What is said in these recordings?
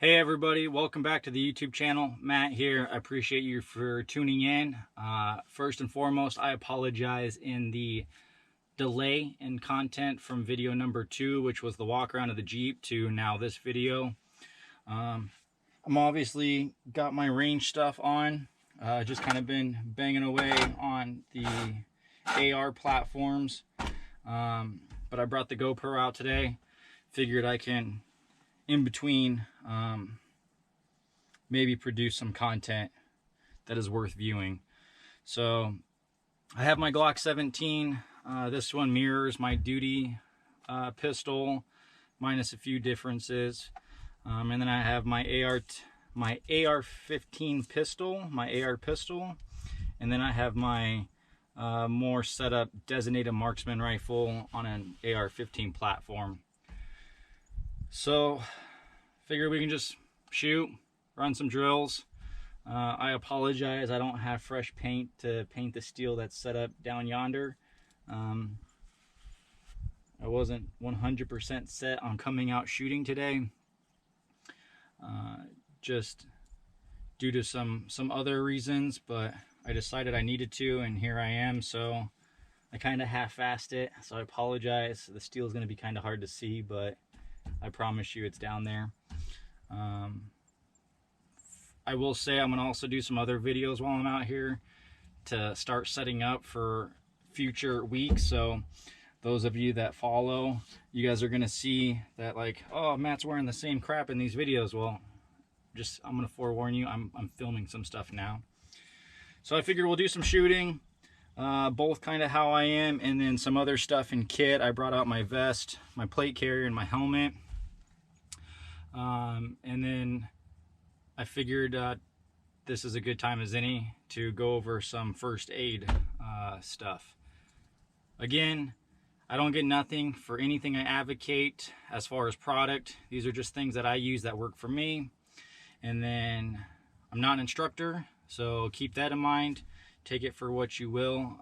Hey everybody, welcome back to the YouTube channel. Matt here. I appreciate you for tuning in. First and foremost, I apologize in the delay in content from video number 2, which was the walk around of the Jeep, to now this video. I'm obviously got my range stuff on. Just kind of been banging away on the AR platforms. But I brought the GoPro out today. Figured I can in between maybe produce some content that is worth viewing. So I have my Glock 17. This one mirrors my duty pistol minus a few differences, and then I have my AR-15 pistol, my AR pistol, and then I have my more set up designated marksman rifle on an AR-15 platform. So figure we can just shoot, run some drills. I apologize, I don't have fresh paint to paint the steel that's set up down yonder. I wasn't 100% set on coming out shooting today, just due to some other reasons, but I decided I needed to, and here I am. So I kind of half-assed it, so I apologize. The steel is going to be kind of hard to see, but I promise you it's down there. I will say I'm going to also do some other videos while I'm out here to start setting up for future weeks. So those of you that follow, you guys are going to see that, like, oh, Matt's wearing the same crap in these videos. Well, I'm going to forewarn you, I'm filming some stuff now. So I figured we'll do some shooting, both kind of how I am, and then some other stuff in kit. I brought out my vest, my plate carrier, and my helmet. And then I figured this is a good time as any to go over some first aid stuff. Again, I don't get nothing for anything I advocate as far as product. These are just things that I use that work for me. And then I'm not an instructor, so keep that in mind. Take it for what you will.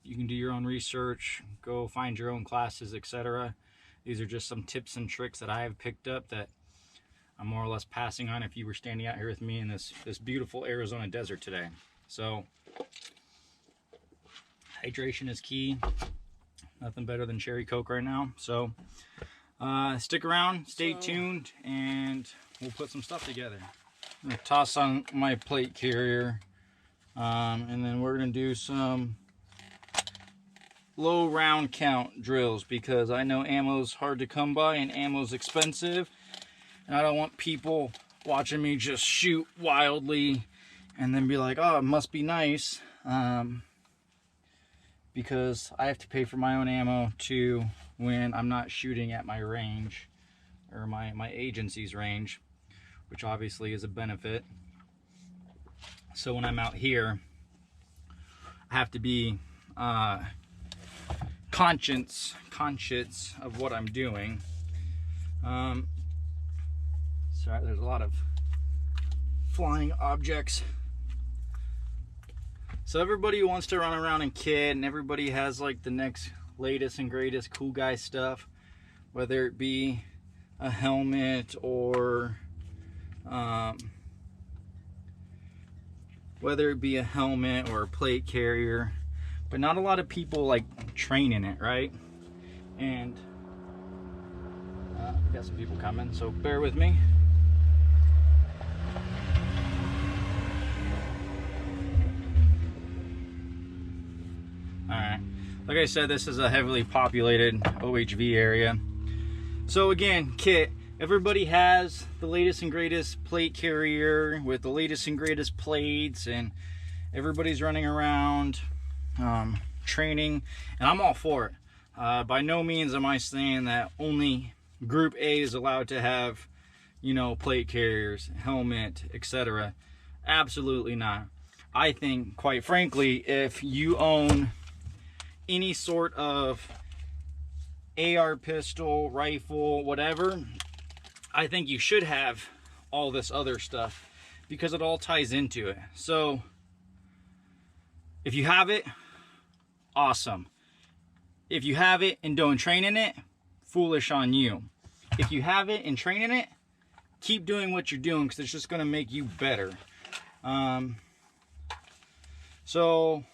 You can do your own research, go find your own classes, etc. These are just some tips and tricks that I have picked up that I'm more or less passing on if you were standing out here with me in this beautiful Arizona desert today. So hydration is key. Nothing better than cherry Coke right now. So stick around, stay tuned, and we'll put some stuff together. I'm gonna toss on my plate carrier, and then we're gonna do some low round count drills, because I know ammo's hard to come by and ammo's expensive, and I don't want people watching me just shoot wildly and then be like, oh, it must be nice, because I have to pay for my own ammo too when I'm not shooting at my range or my agency's range, which obviously is a benefit. So when I'm out here, I have to be conscious of what I'm doing. Sorry, there's a lot of flying objects. So everybody wants to run around in kit, and everybody has like the next latest and greatest cool guy stuff, whether it be a helmet or a plate carrier, but not a lot of people like train in it, right? And got some people coming, so bear with me. Alright, like I said, this is a heavily populated OHV area. So again, kit. Everybody has the latest and greatest plate carrier with the latest and greatest plates, and everybody's running around training, and I'm all for it. By no means am I saying that only Group A is allowed to have, you know, plate carriers, helmet, etc. Absolutely not. I think, quite frankly, if you own any sort of AR pistol, rifle, whatever, I think you should have all this other stuff, because it all ties into it. So if you have it, awesome. If you have it and don't train in it, foolish on you. If you have it and train in it, keep doing what you're doing, because it's just going to make you better. So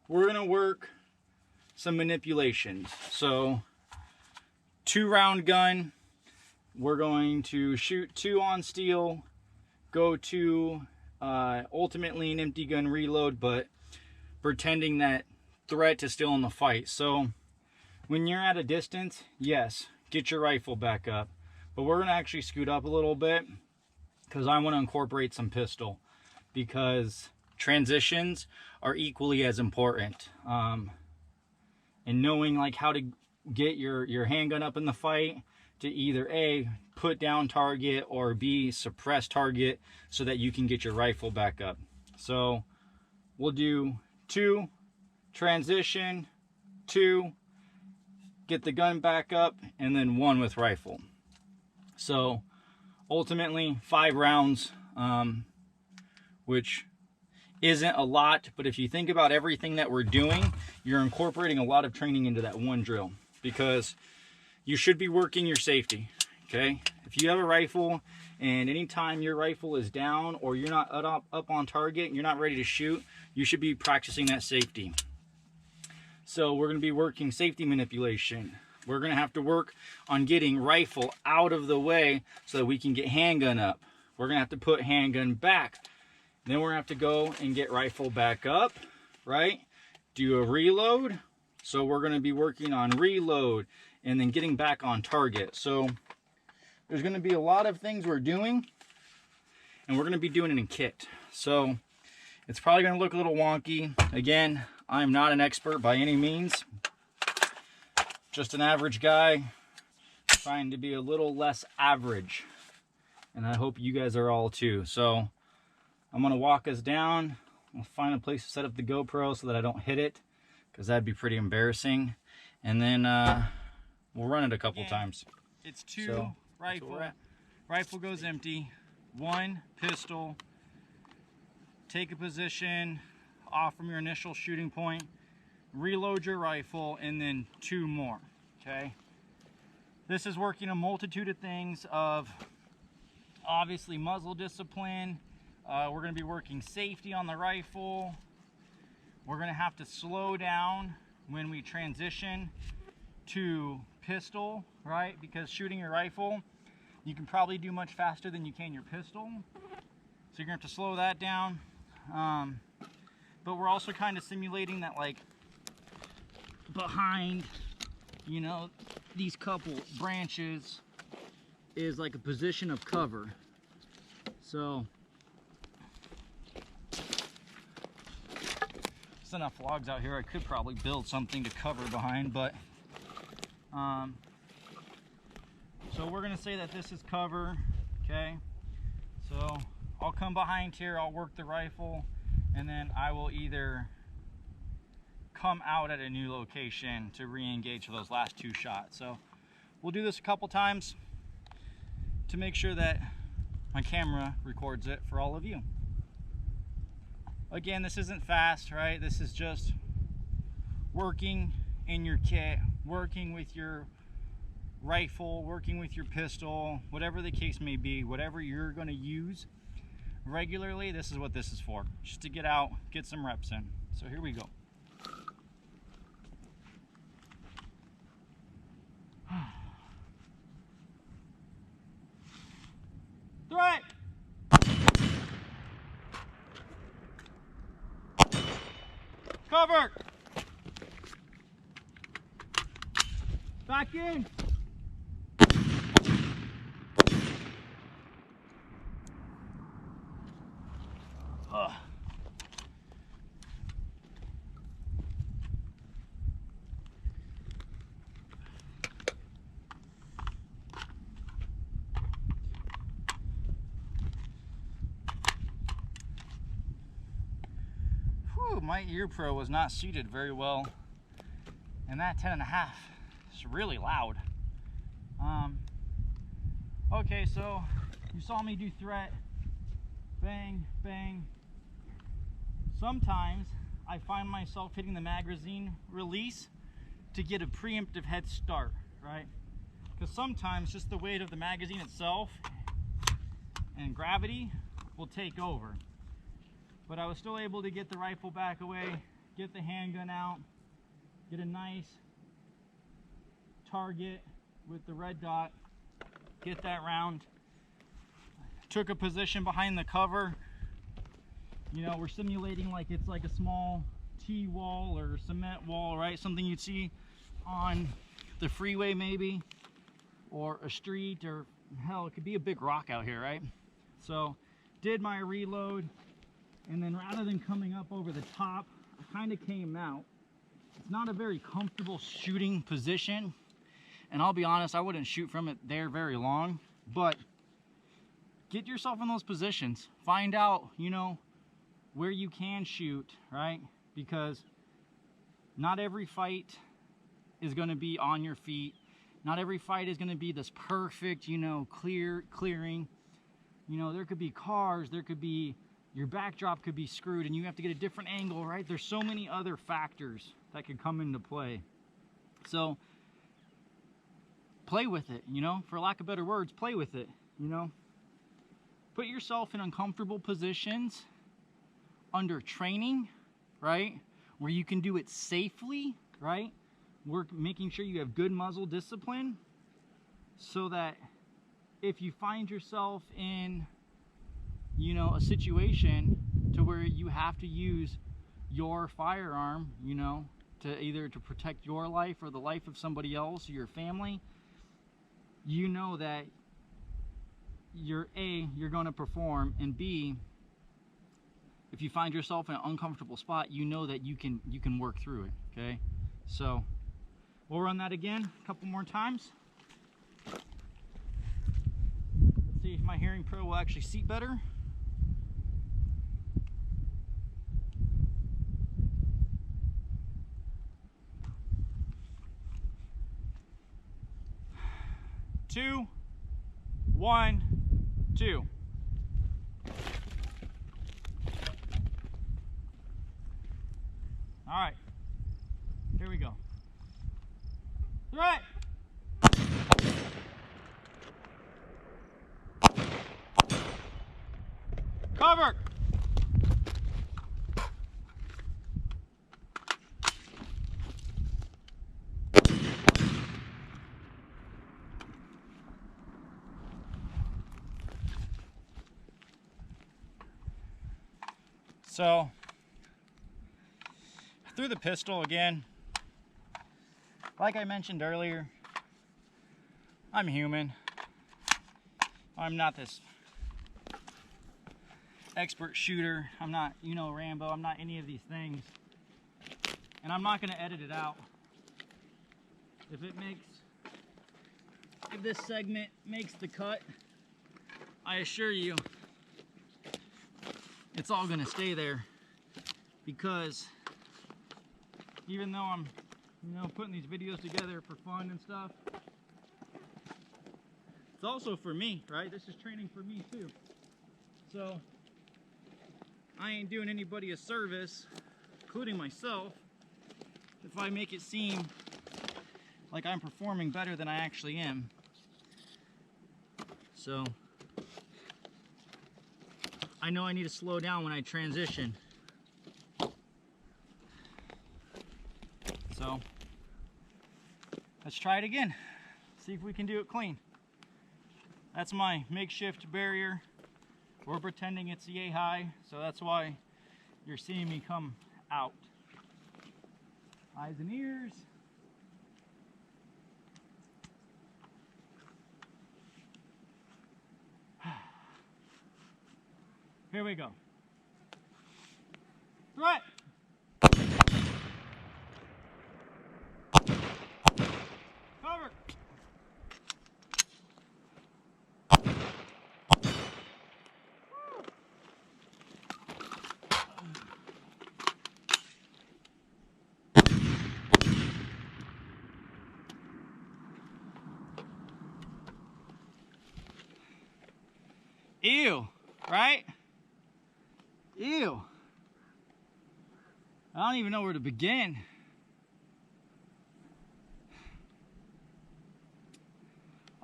we're going to work some manipulations. So 2-round gun, we're going to shoot 2 on steel, go to ultimately an empty gun reload, but pretending that threat is still in the fight. So when you're at a distance, yes, get your rifle back up, but we're going to actually scoot up a little bit because I want to incorporate some pistol, because transitions are equally as important. And knowing like how to get your handgun up in the fight to either A, put down target, or B, suppress target so that you can get your rifle back up. So we'll do 2, transition, 2, get the gun back up, and then 1 with rifle. So ultimately 5 rounds, which isn't a lot, but if you think about everything that we're doing, you're incorporating a lot of training into that one drill, because you should be working your safety. Okay, if you have a rifle and anytime your rifle is down or you're not up on target and you're not ready to shoot, you should be practicing that safety. So we're going to be working safety manipulation. We're going to have to work on getting rifle out of the way so that we can get handgun up. We're going to have to put handgun back. Then we're going to have to go and get rifle back up, right? Do a reload. So we're going to be working on reload and then getting back on target. So there's going to be a lot of things we're doing, and we're going to be doing it in kit. So it's probably going to look a little wonky. Again, I'm not an expert by any means. Just an average guy trying to be a little less average. And I hope you guys are all too. So I'm going to walk us down. I'll find a place to set up the GoPro so that I don't hit it, because that'd be pretty embarrassing. And then we'll run it a couple times. It's 2 so, rifle. Rifle goes empty. 1 pistol. Take a position off from your initial shooting point. Reload your rifle, and then 2 more. Okay. This is working a multitude of things of obviously muzzle discipline. We're going to be working safety on the rifle. We're going to have to slow down when we transition to pistol, right? Because shooting your rifle, you can probably do much faster than you can your pistol. So you're going to have to slow that down. But we're also kind of simulating that, like, behind, you know, these couple branches is like a position of cover. So there's enough logs out here, I could probably build something to cover behind, but so we're gonna say that this is cover. Okay, so I'll come behind here, I'll work the rifle, and then I will either come out at a new location to re-engage for those last 2 shots. So we'll do this a couple times to make sure that my camera records it for all of you. Again, this isn't fast, right? This is just working in your kit, working with your rifle, working with your pistol, whatever the case may be, whatever you're going to use regularly. This is what this is for, just to get out, get some reps in. So here we go. Threat! Cover! Back in! My ear pro was not seated very well, and that 10.5 is really loud. Okay, so you saw me do threat, bang, bang. Sometimes I find myself hitting the magazine release to get a preemptive head start, right? Because sometimes just the weight of the magazine itself and gravity will take over. But I was still able to get the rifle back away, get the handgun out, get a nice target with the red dot, get that round. Took a position behind the cover. You know, we're simulating like it's like a small T-wall or cement wall, right? Something you'd see on the freeway maybe, or a street, or hell, it could be a big rock out here, right? So did my reload, and then rather than coming up over the top, I kind of came out. It's not a very comfortable shooting position, and I'll be honest, I wouldn't shoot from it there very long, but get yourself in those positions. Find out, you know, where you can shoot, right? Because not every fight is going to be on your feet. Not every fight is going to be this perfect, you know, clearing. You know, there could be cars, there could be, your backdrop could be screwed and you have to get a different angle, right? There's so many other factors that could come into play. So play with it, you know, for lack of better words, play with it, you know. Put yourself in uncomfortable positions under training, right? Where you can do it safely, right? Making sure you have good muzzle discipline, so that if you find yourself in, you know, a situation to where you have to use your firearm, you know, to either to protect your life or the life of somebody else or your family, you know that you're going to perform, and B, if you find yourself in an uncomfortable spot, you know that you can work through it. Okay, so we'll run that again a couple more times. Let's see if my Hearing Pro will actually seat better. Two, 1, 2. All right, here we go. Right. Cover. So, through the pistol again, like I mentioned earlier, I'm human. I'm not this expert shooter. I'm not, you know, Rambo. I'm not any of these things. And I'm not going to edit it out. If this segment makes the cut, I assure you, it's all going to stay there, because even though I'm, you know, putting these videos together for fun and stuff, it's also for me, right? This is training for me too. So I ain't doing anybody a service, including myself, if I make it seem like I'm performing better than I actually am. So I know I need to slow down when I transition. So let's try it again. See if we can do it clean. That's my makeshift barrier. We're pretending it's yay high, so that's why you're seeing me come out. Eyes and ears. Here we go. Right. Cover. Ew, right? Ew. I don't even know where to begin.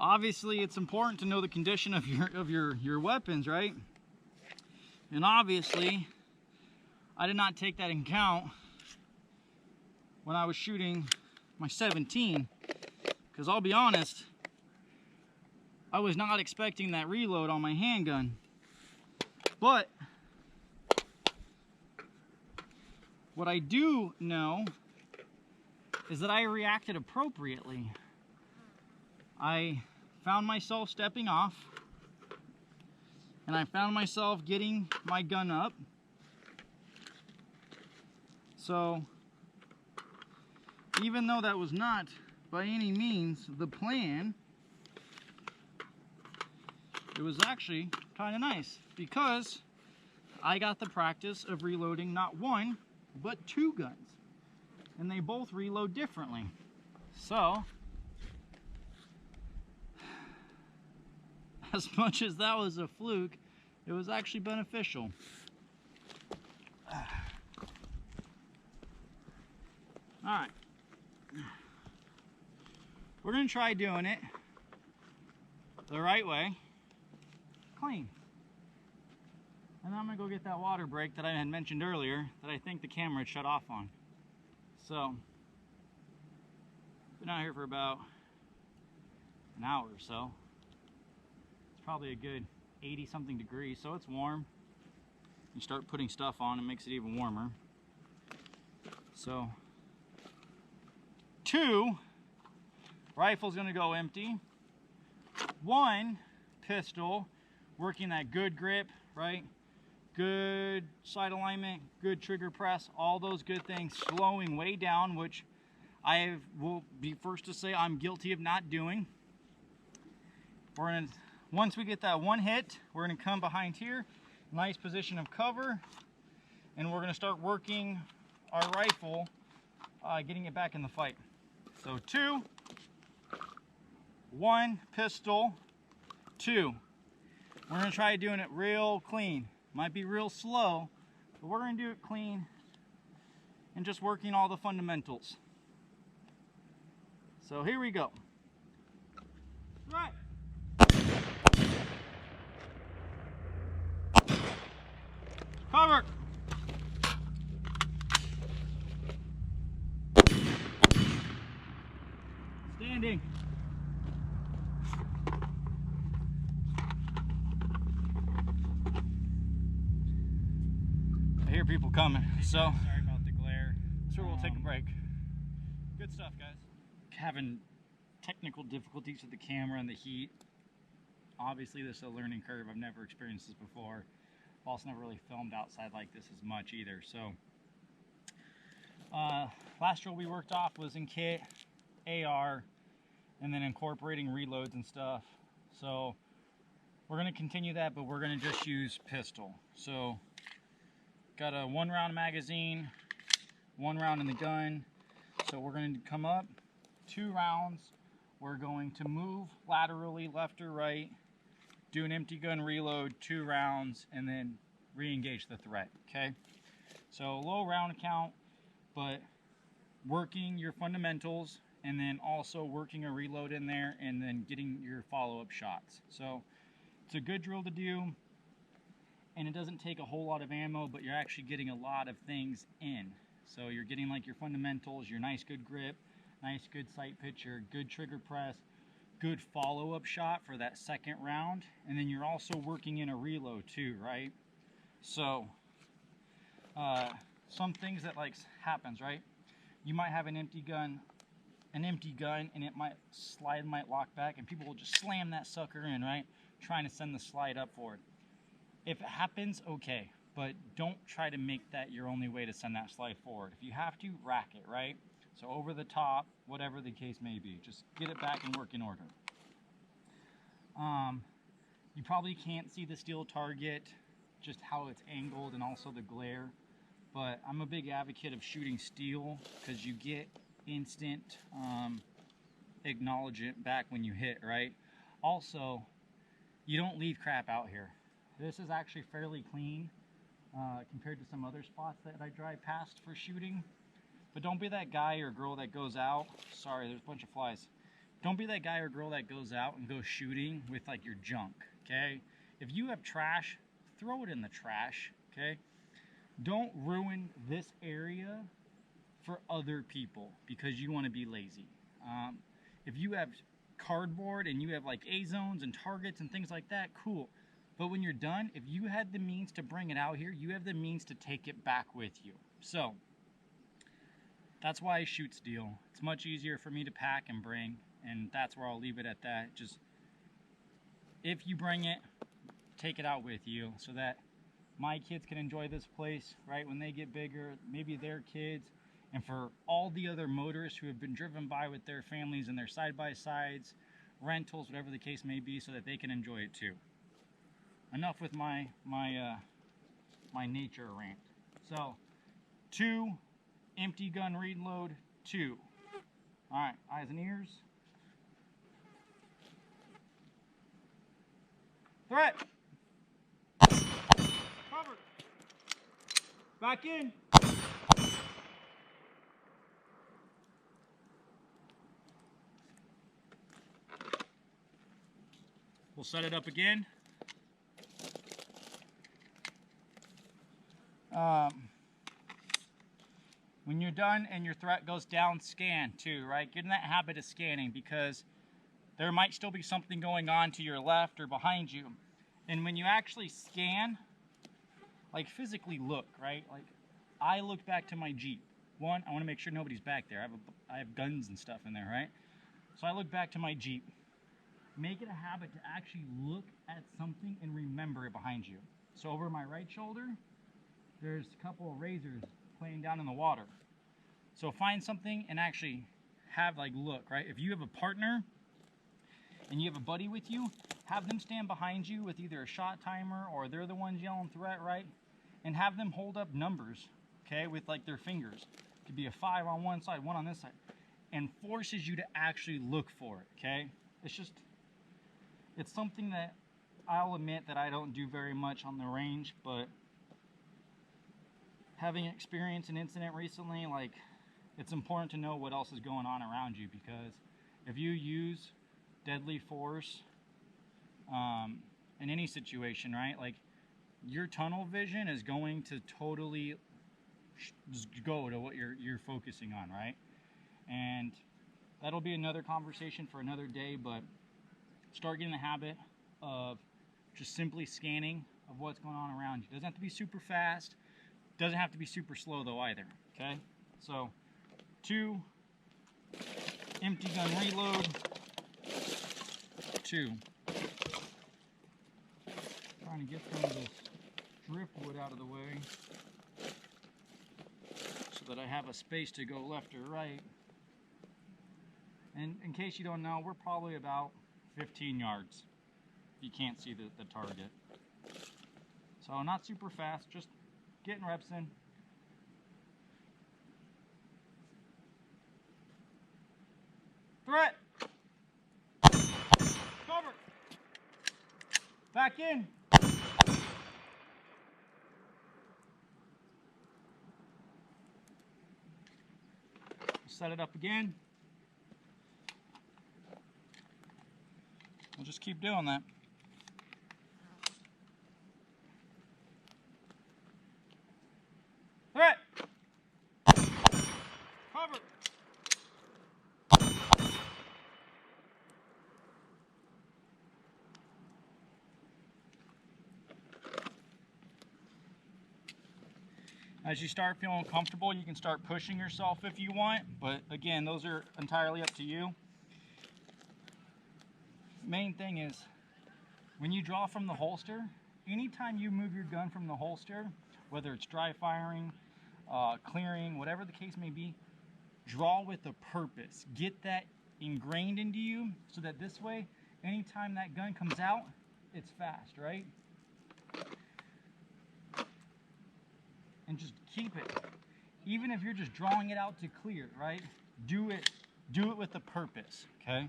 Obviously, it's important to know the condition of your weapons, right? And obviously, I did not take that into account when I was shooting my 17, because I'll be honest, I was not expecting that reload on my handgun. But what I do know is that I reacted appropriately. I found myself stepping off, and I found myself getting my gun up. So, even though that was not by any means the plan, it was actually kind of nice because I got the practice of reloading not one, but two guns. And they both reload differently. So, as much as that was a fluke, it was actually beneficial. Alright. We're going to try doing it the right way, clean. And then I'm going to go get that water break that I had mentioned earlier that I think the camera had shut off on. So, been out here for about an hour or so. It's probably a good 80 something degrees, so it's warm. You start putting stuff on, it makes it even warmer. So, 2, rifle's gonna go empty. 1, pistol, working that good grip, right? Good sight alignment, good trigger press, all those good things, slowing way down, which I will be first to say I'm guilty of not doing. We're gonna, once we get that one hit, we're gonna come behind here, nice position of cover, and we're gonna start working our rifle, getting it back in the fight. So 2, 1, pistol, 2. We're gonna try doing it real clean. Might be real slow, but we're gonna do it clean and just working all the fundamentals. So here we go. Right. Cover. Standing. I hear people coming, so sorry about the glare. Sure, we'll take a break. Good stuff, guys. Having technical difficulties with the camera and the heat. Obviously, this is a learning curve. I've never experienced this before. I've also never really filmed outside like this as much either. So, last drill we worked off was in kit, AR, and then incorporating reloads and stuff. So, we're going to continue that, but we're going to just use pistol. So, got a 1-round magazine, 1 round in the gun. So we're going to come up, 2 rounds. We're going to move laterally left or right, do an empty gun reload, 2 rounds, and then re-engage the threat, okay? So low round count, but working your fundamentals, and then also working a reload in there, and then getting your follow-up shots. So it's a good drill to do, and it doesn't take a whole lot of ammo, but you're actually getting a lot of things in. So you're getting like your fundamentals, your nice good grip, nice good sight picture, good trigger press, good follow-up shot for that second round, and then you're also working in a reload too, right? So some things that like happens, right? You might have an empty gun, and it might lock back, and people will just slam that sucker in, right? Trying to send the slide up forward. If it happens, okay, but don't try to make that your only way to send that slide forward. If you have to, rack it, right? So over the top, whatever the case may be, just get it back and work in order. You probably can't see the steel target, just how it's angled and also the glare, but I'm a big advocate of shooting steel because you get instant acknowledgement back when you hit, right? Also, you don't leave crap out here. This is actually fairly clean compared to some other spots that I drive past for shooting. But don't be that guy or girl that goes out. Sorry, there's a bunch of flies. don't be that guy or girl that goes out and goes shooting with like your junk, okay? If you have trash, throw it in the trash, okay? Don't ruin this area for other people because you want to be lazy. If you have cardboard and you have like A zones and targets and things like that, cool. But when you're done, if you had the means to bring it out here, you have the means to take it back with you. So that's why I shoot steel. It's much easier for me to pack and bring, and that's where I'll leave it at that. Just if you bring it, take it out with you so that my kids can enjoy this place, right? When they get bigger, maybe their kids, and for all the other motorists who have been driven by with their families and their side-by-sides, rentals, whatever the case may be, so that they can enjoy it too. Enough with my nature rant. So, 2 empty gun reload, 2. All right, eyes and ears. Threat. Cover. Back in. We'll set it up again. When you're done and your threat goes down, scan too, right? Get in that habit of scanning because there might still be something going on to your left or behind you. And when you actually scan, like physically look, right? Like I look back to my Jeep. One, I want to make sure nobody's back there. I have guns and stuff in there, right? So I look back to my Jeep. Make it a habit to actually look at something and remember it behind you. So over my right shoulder, there's a couple of razors playing down in the water. So find something and actually have like look, right? If you have a partner and you have a buddy with you, have them stand behind you with either a shot timer or they're the ones yelling threat, right? And have them hold up numbers, okay, with like their fingers. It could be a 5 on one side, 1 on this side, and forces you to actually look for it, okay? It's something that I'll admit that I don't do very much on the range, but having experienced an incident recently, like, it's important to know what else is going on around you, because if you use deadly force in any situation, right, like your tunnel vision is going to totally go to what you're focusing on, right? And that'll be another conversation for another day, but start getting the habit of just simply scanning of what's going on around you. Doesn't have to be super fast, doesn't have to be super slow though either, okay? So 2 empty gun reload, 2. Trying to get some of this driftwood out of the way so that I have a space to go left or right. And in case you don't know, we're probably about 15 yards. You can't see the target. So not super fast, just getting reps in. Threat! Cover! Back in! Set it up again. We'll just keep doing that. Threat! Cover! As you start feeling comfortable, you can start pushing yourself if you want, but again, those are entirely up to you. Main thing is, when you draw from the holster, anytime you move your gun from the holster, whether it's dry firing, clearing, whatever the case may be, draw with a purpose. Get that ingrained into you so that this way, anytime that gun comes out, it's fast, right? And just keep it. Even if you're just drawing it out to clear, right? Do it with a purpose, okay?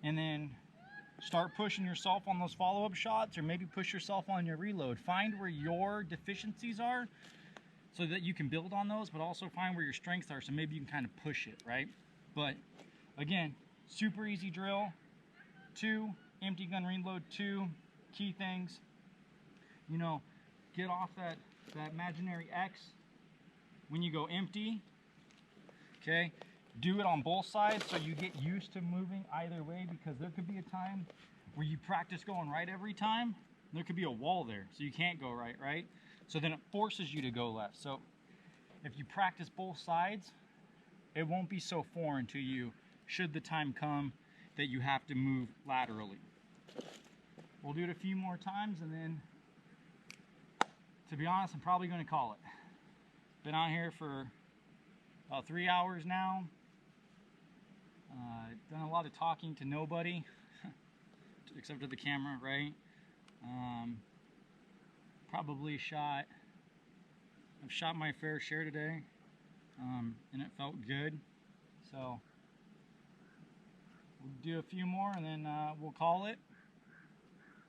And then start pushing yourself on those follow-up shots, or maybe push yourself on your reload. Find where your deficiencies are so that you can build on those, but also find where your strengths are, so maybe you can kind of push it, right? But again, super easy drill. 2, empty gun reload. 2, key things, you know, get off that imaginary X when you go empty, okay? Do it on both sides so you get used to moving either way, because there could be a time where you practice going right every time. There could be a wall there, so you can't go right? So then it forces you to go left. So if you practice both sides, it won't be so foreign to you should the time come that you have to move laterally. We'll do it a few more times, and then, to be honest, I'm probably going to call it. Been out here for about 3 hours now. Done a lot of talking to nobody, except for the camera, right? I've shot my fair share today, and it felt good. So we'll do a few more, and then we'll call it.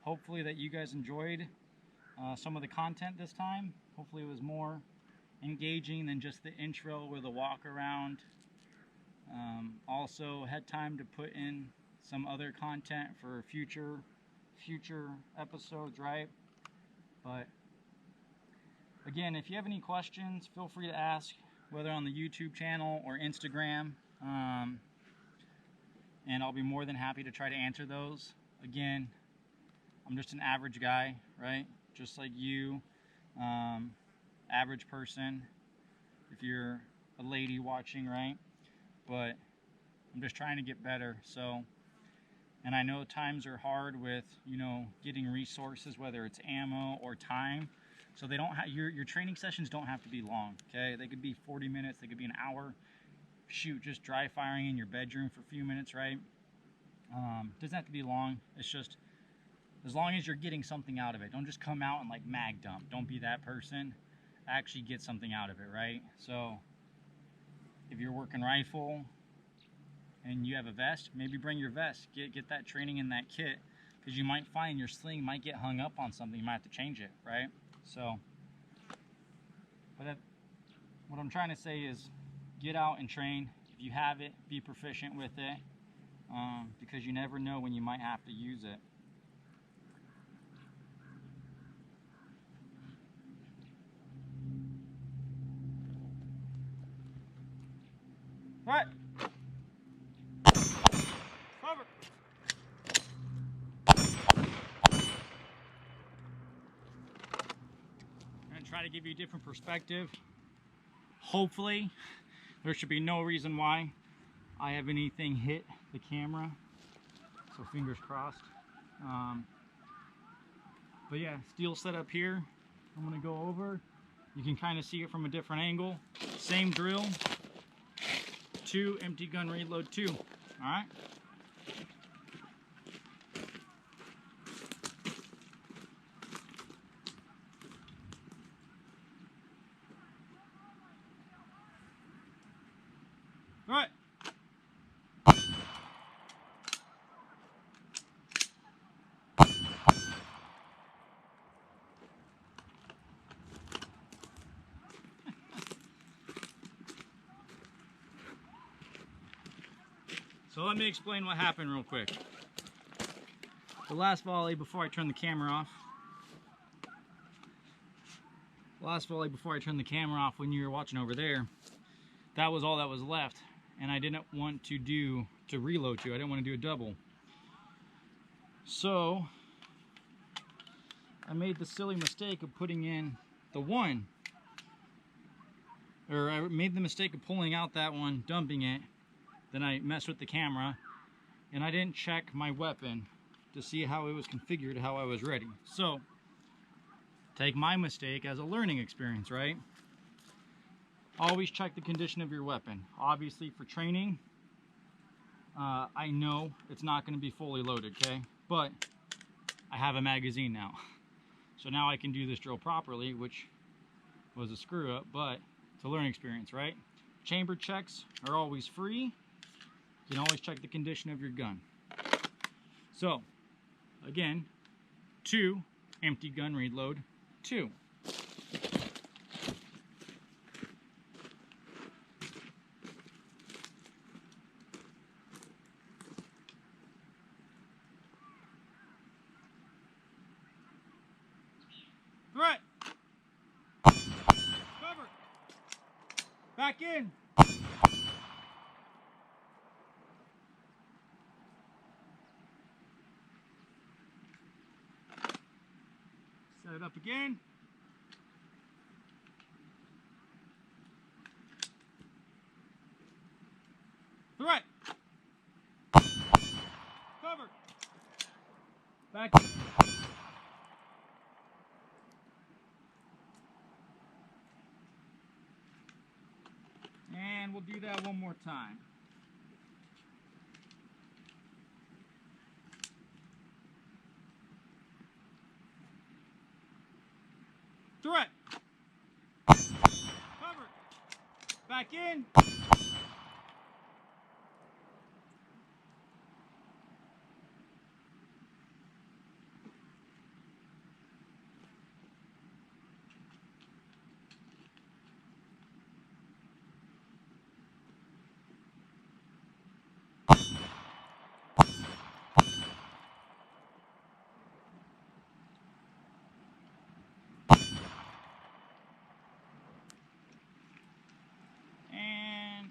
Hopefully that you guys enjoyed some of the content this time. Hopefully it was more engaging than just the intro with a walk around. Also had time to put in some other content for future episodes, right? But again, if you have any questions, feel free to ask, whether on the YouTube channel or Instagram, and I'll be more than happy to try to answer those. Again, I'm just an average guy, right? Just like you, average person, if you're a lady watching, right? But I'm just trying to get better. So, and I know times are hard with, you know, getting resources, whether it's ammo or time. So they don't have, your training sessions don't have to be long, okay? They could be 40 minutes, they could be an hour. Shoot, just dry firing in your bedroom for a few minutes, right? Doesn't have to be long. It's just, as long as you're getting something out of it. Don't just come out and like mag dump. Don't be that person. Actually get something out of it, right? So if you're working rifle and you have a vest, maybe bring your vest. Get that training in that kit, because you might find your sling might get hung up on something. You might have to change it, right? So, but what I'm trying to say is get out and train. If you have it, be proficient with it, because you never know when you might have to use it. Right. Cover. I'm going to try to give you a different perspective. Hopefully, there should be no reason why I have anything hit the camera. So fingers crossed. But yeah, steel setup here. I'm going to go over. You can kind of see it from a different angle. Same drill. 2, empty gun reload 2. All right. All right. So let me explain what happened real quick. The last volley before I turned the camera off. When you were watching over there, that was all that was left. And I didn't want to reload to. I didn't want to do a double. So I made the silly mistake of putting in the 1. Or I made the mistake of pulling out that one, dumping it. Then I messed with the camera, and I didn't check my weapon to see how it was configured, how I was ready. So, take my mistake as a learning experience, right? Always check the condition of your weapon. Obviously, for training, I know it's not going to be fully loaded, okay? But I have a magazine now. So now I can do this drill properly, which was a screw up, but it's a learning experience, right? Chamber checks are always free. You can always check the condition of your gun. So, again, 2, empty gun reload 2. Back in. Set it up again. To the right. Cover. Back in. And we'll do that one more time. To the right. Cover. Back in. And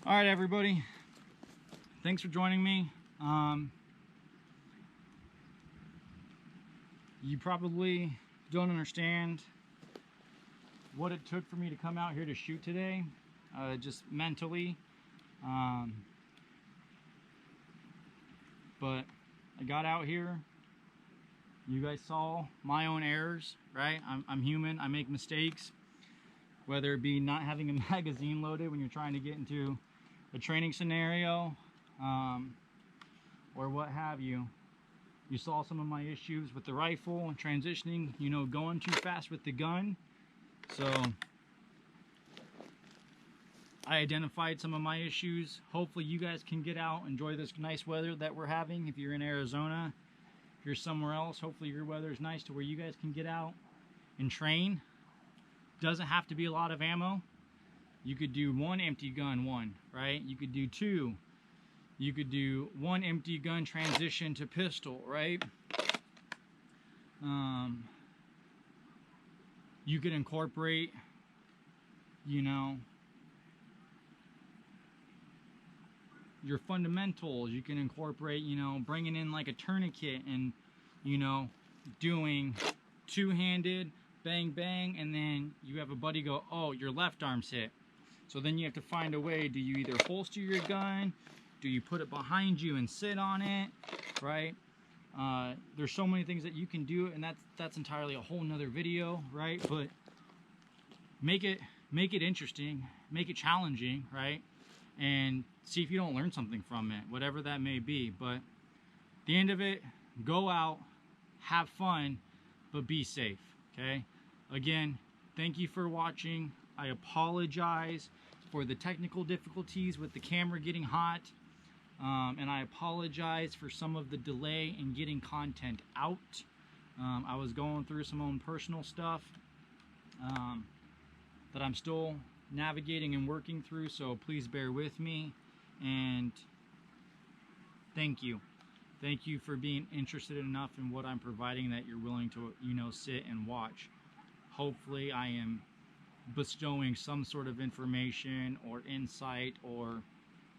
all right, everybody. Thanks for joining me. You probably don't understand what it took for me to come out here to shoot today, just mentally. But I got out here. You guys saw my own errors, right? I'm human. I make mistakes, whether it be not having a magazine loaded when you're trying to get into a training scenario, or what have you. You saw some of my issues with the rifle and transitioning, you know, going too fast with the gun. So I identified some of my issues. Hopefully you guys can get out, enjoy this nice weather that we're having. If you're in Arizona, if you're somewhere else, hopefully your weather is nice to where you guys can get out and train. Doesn't have to be a lot of ammo. You could do one empty gun, right? You could do two. You could do one empty gun transition to pistol, right? You could incorporate, you know, your fundamentals. You can incorporate, you know, bringing in like a tourniquet and, you know, doing two-handed bang bang, and then you have a buddy go, oh, your left arm's hit. So then you have to find a way. Do you either holster your gun? Do you put it behind you and sit on it, right? There's so many things that you can do, and that's entirely a whole nother video, right? But make it interesting, make it challenging, right? And see if you don't learn something from it, whatever that may be. But at the end of it, go out, have fun, but be safe, okay? Again, thank you for watching. I apologize for the technical difficulties with the camera getting hot. And I apologize for some of the delay in getting content out. I was going through some own personal stuff that I'm still navigating and working through, so please bear with me. And thank you. Thank you for being interested enough in what I'm providing that you're willing to, you know, sit and watch. Hopefully I am bestowing some sort of information or insight or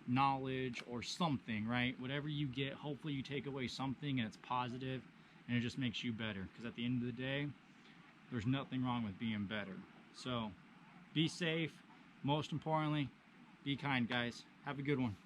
knowledge or something, right? Whatever you get, hopefully you take away something and it's positive and it just makes you better, because at the end of the day, there's nothing wrong with being better. So be safe. Most importantly, be kind, guys. Have a good one.